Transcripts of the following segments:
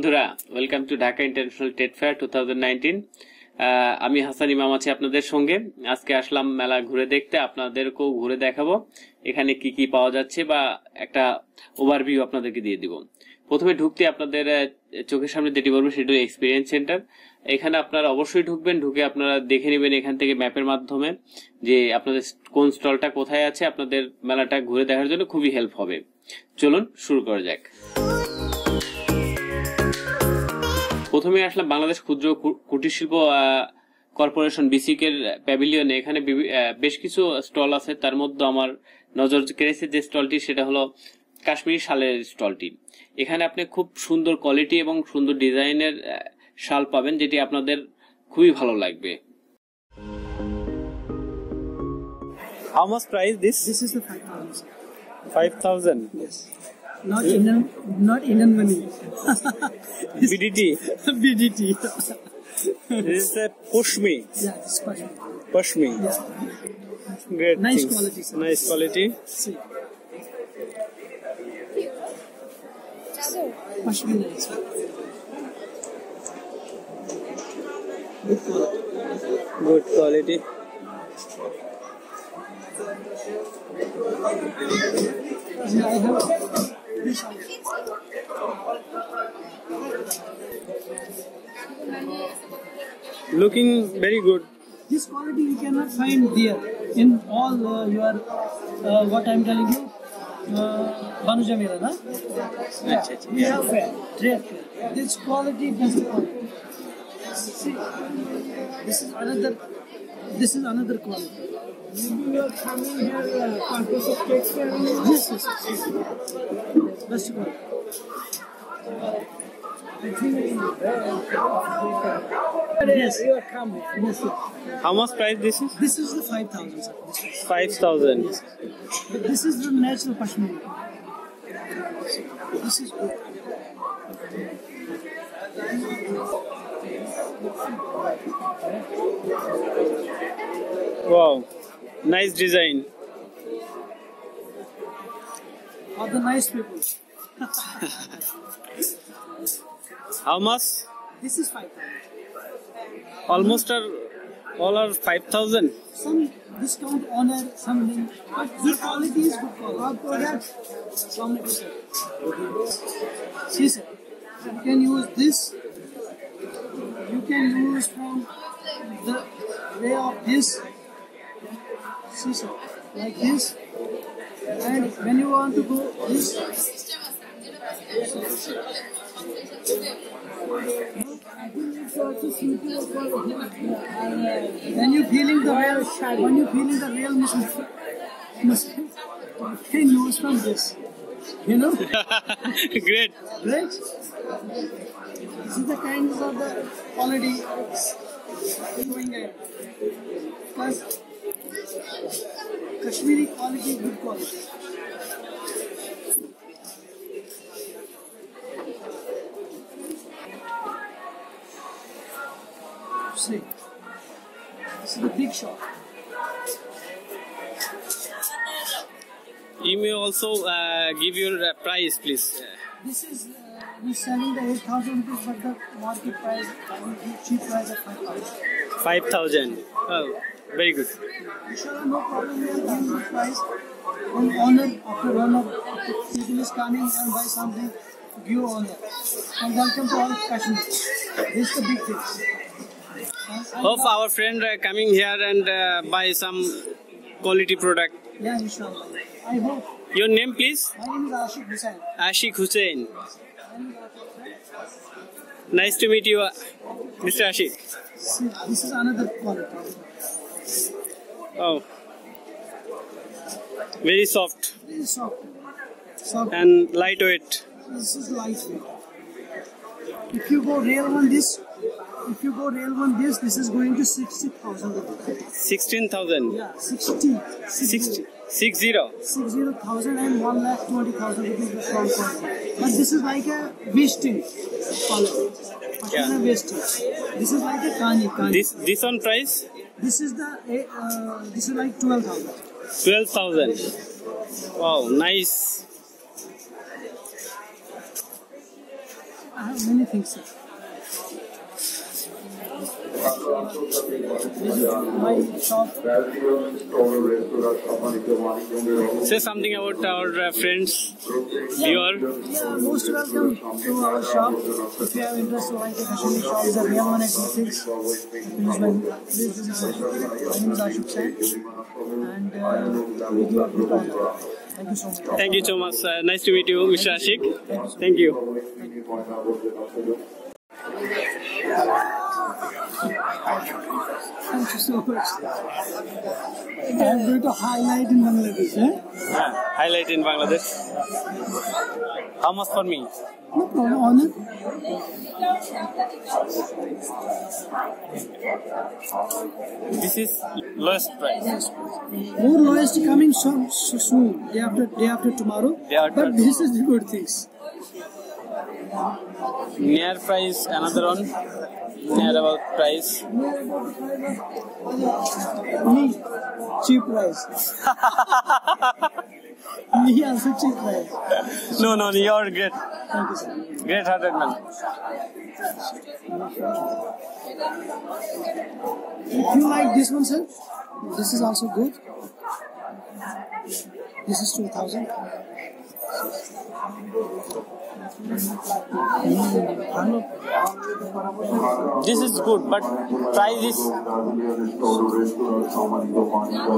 বন্ধুরা, welcome to Dhaka international trade fair 2019। আমি হাসান ইমাম আছি আপনাদের সঙ্গে। আজকে আসলাম মেলা ঘুরে দেখতে, আপনাদেরকেও ঘুরে দেখাবো এখানে কি কি পাওয়া যাচ্ছে বা একটা ওভারভিউ আপনাদেরকে দিয়ে দিব। প্রথমে ঢুকতে আপনাদের চোখের সামনে যেটি বলবো সেটি এক্সপিরিয়েন্স সেন্টার। এখানে আপনারা অবশ্যই ঢুকবেন, ঢুকে আপনারা দেখে নেবেন এখান থেকে ম্যাপের মাধ্যমে যে আপনাদের কোন স্টলটা কোথায় আছে। আপনাদের মেলাটা ঘুরে দেখার জন্য খুবই হেল্প হবে। চলুন শুরু করা যাক। প্রথমে আসলাম বাংলাদেশ ক্ষুদ্র কুটির শিল্প কর্পোরেশন বিসিক এর প্যাভিলিয়নে। এখানে বেশ কিছু স্টল আছে, তার মধ্যে আমার নজর কেড়েছে যে স্টলটি, সেটা হলো কাশ্মীরি শালের স্টলটি। এখানে আপনি খুব সুন্দর কোয়ালিটি এবং সুন্দর ডিজাইনের শাল পাবেন, যেটি আপনাদের খুবই ভালো লাগবে। How much price this? This is the 5,000. 5,000. Yes. Not Indian money. BDT. BDT. This is a Pushmi. Yeah, it's Pashmi. Pushmi. Yeah. Great. Nice things. quality, sir. Nice quality. See. Pashmi nice. Good quality. Good quality. Yeah, I have this. Looking very good. This quality you cannot find there in all your what I'm telling you. Banuja Mera, na? Yeah. We have fair, trade fair. This quality, best quality. See, this is another quality. Maybe you are coming here purpose of trade fair. Yes. Best quality. Yes, you are coming. Yes, sir. How much price this is? This is the 5,000, sir. 5,000. But this is the natural Pashmina. This is good. Wow. Nice design. Are the nice people. How much? This is 5,000. Almost all are 5,000. Some discount on something, but good quality is good quality. Our product, some percent. See, sir, you can use this. You can use from the way of this. See, sir, like this. And when you want to go this. When you feeling the real muscle, you can use from this, you know. Great. Right? This is the kinds of the quality going ahead. Plus, Kashmiri quality, good quality. See, this is the big shop. You may also give your price, please. This is we're selling the 8,000 rupees, but the market price, cheap price of 5,000. 5,000. Oh, very good. Inshallah, no problem. We are giving this price. On honor, after people is coming and buy something, give honor. And welcome to all Kashmir. This is the big thing. Hope our friend are coming here and buy some quality product. Yeah, inshallah. I hope. Your name, please? My name is Ashik Hussain. Ashik Hussain. Nice to meet you, Mr. Ashik. See, this is another quality. Oh, very soft Very soft. Soft. and lightweight. This is lightweight. If you go real one this, this is going to 60,000 rupees. 16,000. Yeah, 60. 60. 60,000 and 1,20,000 rupees the strong quality. But this is like a wasting quality. Yeah. Wasting. This is like a kani. This on price? This is like 12,000. 12,000. Wow, nice. I have many things, sir. Visit my shop. Say something about our friends. You are Yeah, most welcome to our shop. If you have interest to like a Kashmiri shop, is a real 186. My name is Ashok Sen, and we give a good honor. Thank you so much. Thank you so much. Nice to meet you, Mr. Ashik. Thank you. Thank you so much. I am going to highlight in Bangladesh. Highlight in Bangladesh. How much for me? No problem, honor. This is lowest price. More lowest coming soon, day after tomorrow. Day after But this is the good things. Near price, another one. Near about price. Me, cheap price. Me also cheap price. No, you're great. Thank you, sir. Great hearted man. If you like this one, sir, this is also good. This is 2,000. This is good, but price is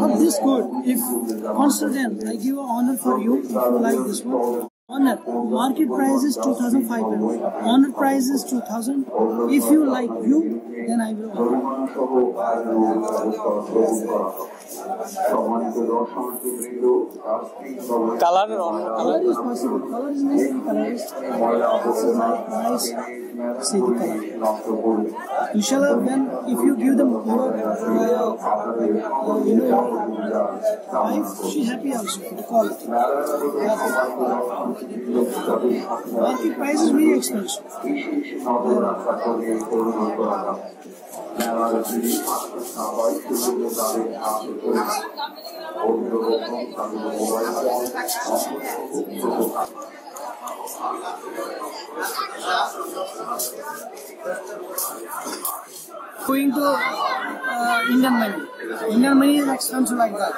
But this good. If consider, I give an honor for you if you like this one. Honor. Market price is 2,500. Honor price is 2,000. If you like you, then I will honor. color. Color is possible. Color is nice. Color is nice. See the color. Inshallah, when if you give them your wife, she happy also for the quality. Market price is very expensive. Going to Indian money. Indian money is expensive like that.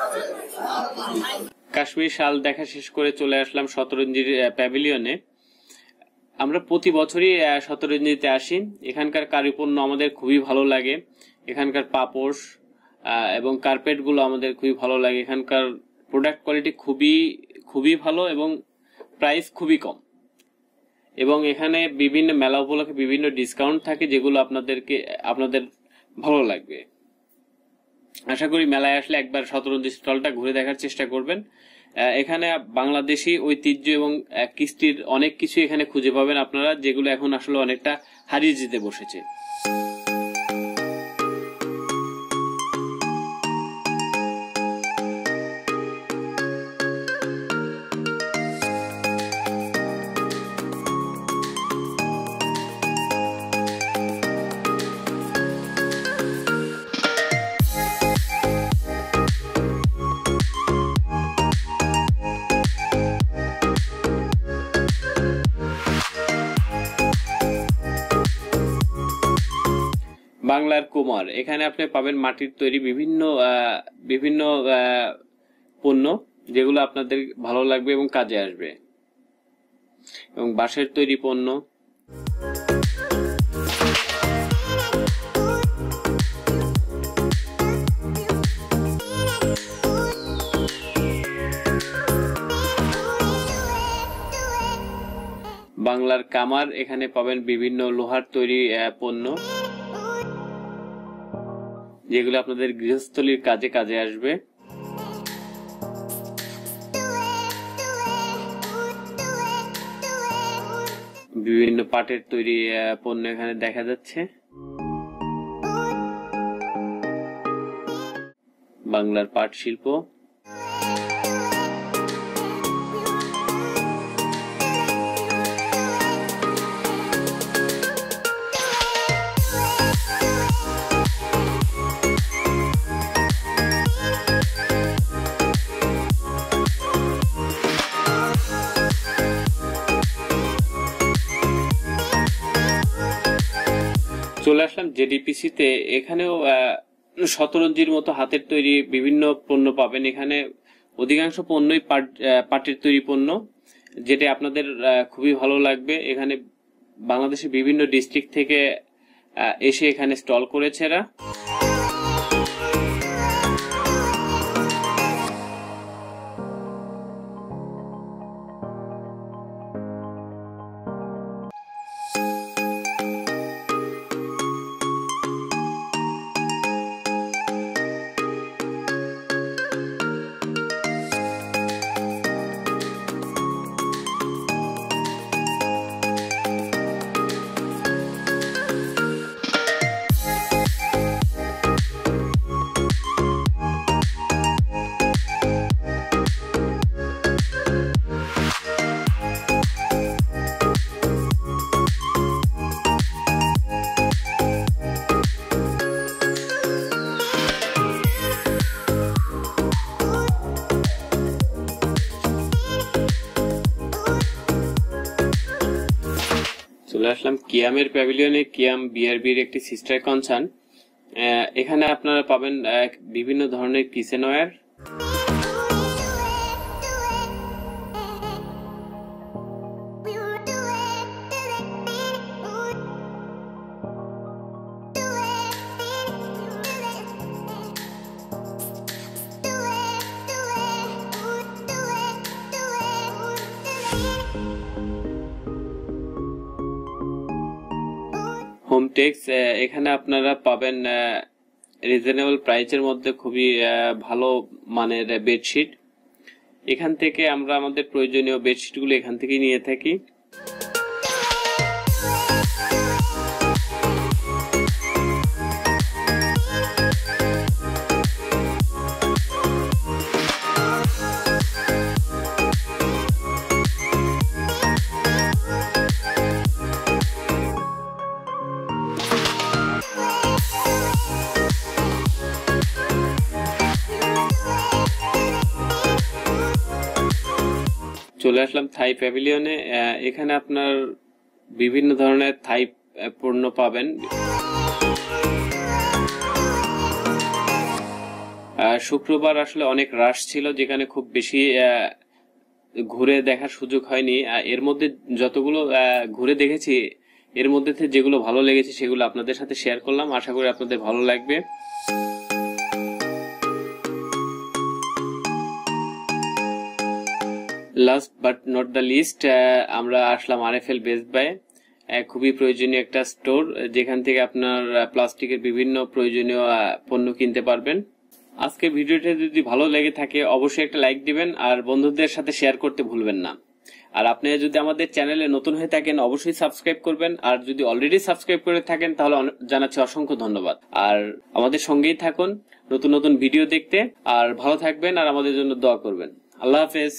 Kashmir শাল দেখা শেষ করে চলে আসলাম শতরঞ্জির প্যাভিলিয়নে। আমরা প্রতি বছরই শতরঞ্জিতে আসি। এখানকার কারুপণ্য আমাদের খুবই ভালো লাগে। এখানকার পাপোশ এবং কার্পেটগুলো আমাদের খুবই ভালো লাগে। এখানকার প্রোডাক্ট কোয়ালিটি খুবই ভালো এবং প্রাইস খুবই কম। এবং এখানে বিভিন্ন মেলা উপলক্ষে বিভিন্ন ডিসকাউন্ট থাকে, যেগুলো আপনাদের ভালো লাগবে। আশা করি মেলায় আসলে একবার শতরঞ্জি স্টলটা ঘুরে দেখার চেষ্টা করবেন। এখানে বাংলাদেশি ঐতিহ্য এবং কৃষ্টির অনেক কিছু এখানে খুঁজে পাবেন আপনারা, যেগুলো এখন আসলে অনেকটা হারিয়ে যেতে বসেছে। বাংলার কুমার, এখানে আপনি পাবেন মাটির তৈরি বিভিন্ন পণ্য, যেগুলো আপনাদের ভালো লাগবে এবং কাজে আসবে, এবং বাঁশের তৈরি পণ্য। বাংলার কামার, এখানে পাবেন বিভিন্ন লোহার তৈরি পণ্য, যেগুলো আপনাদের গৃহস্থলীর কাজে আসবে। বিভিন্ন পাটের তৈরি পণ্য এখানে দেখা যাচ্ছে। বাংলার পাট শিল্প, চলে আসলাম জেডিপিসিতে। এখানেও শতরঞ্জির মতো হাতের তৈরি বিভিন্ন পণ্য পাবেন। এখানে অধিকাংশ পণ্যই পাটের তৈরি পণ্য, যেটা আপনাদের খুবই ভালো লাগবে। এখানে বাংলাদেশের বিভিন্ন ডিস্ট্রিক্ট থেকে এসে এখানে স্টল করেছে এরা। চলে আসলাম কিয়ামের প্যাভিলিয়নে। কিয়াম বিআরবির একটি সিস্টার কনসার্ন। এখানে আপনারা পাবেন বিভিন্ন ধরনের কিচেনওয়্যার। হোমটেক্স, এখানে আপনারা পাবেন রিজনেবল প্রাইসের মধ্যে খুবই ভালো মানের বেডশিট। এখান থেকে আমরা আমাদের প্রয়োজনীয় বেডশিটগুলো এখান থেকে নিয়ে থাকি। চলে আসলাম থাই প্যাভিলিয়নে। এখানে আপনার বিভিন্ন ধরনের থাই পণ্য পাবেন। শুক্রবার আসলে অনেক রাশ ছিল, যেখানে খুব বেশি ঘুরে দেখার সুযোগ হয়নি। এর মধ্যে যতগুলো ঘুরে দেখেছি, এর মধ্যে থেকে যেগুলো ভালো লেগেছে সেগুলো আপনাদের সাথে শেয়ার করলাম। আশা করি আপনাদের ভালো লাগবে। Last but not the least, আমরা আসলাম আরএফএল বেস্ট বাই। খুবই প্রয়োজনীয় একটা স্টোর, যেখান থেকে আপনার প্লাস্টিকের বিভিন্ন প্রয়োজনীয় পণ্য কিনতে পারবেন। আজকে ভিডিওটা যদি ভালো লেগে থাকে অবশ্যই একটা লাইক দিবেন, আর বন্ধুদের সাথে শেয়ার করতে ভুলবেন না। আর আপনি যদি আমাদের চ্যানেলে নতুন হয়ে থাকেন অবশ্যই সাবস্ক্রাইব করবেন, আর যদি অলরেডি সাবস্ক্রাইব করে থাকেন তাহলে জানাচ্ছি অসংখ্য ধন্যবাদ। আর আমাদের সঙ্গেই থাকুন নতুন নতুন ভিডিও দেখতে। আর ভালো থাকবেন আর আমাদের জন্য দোয়া করবেন। আল্লাহ হাফেজ।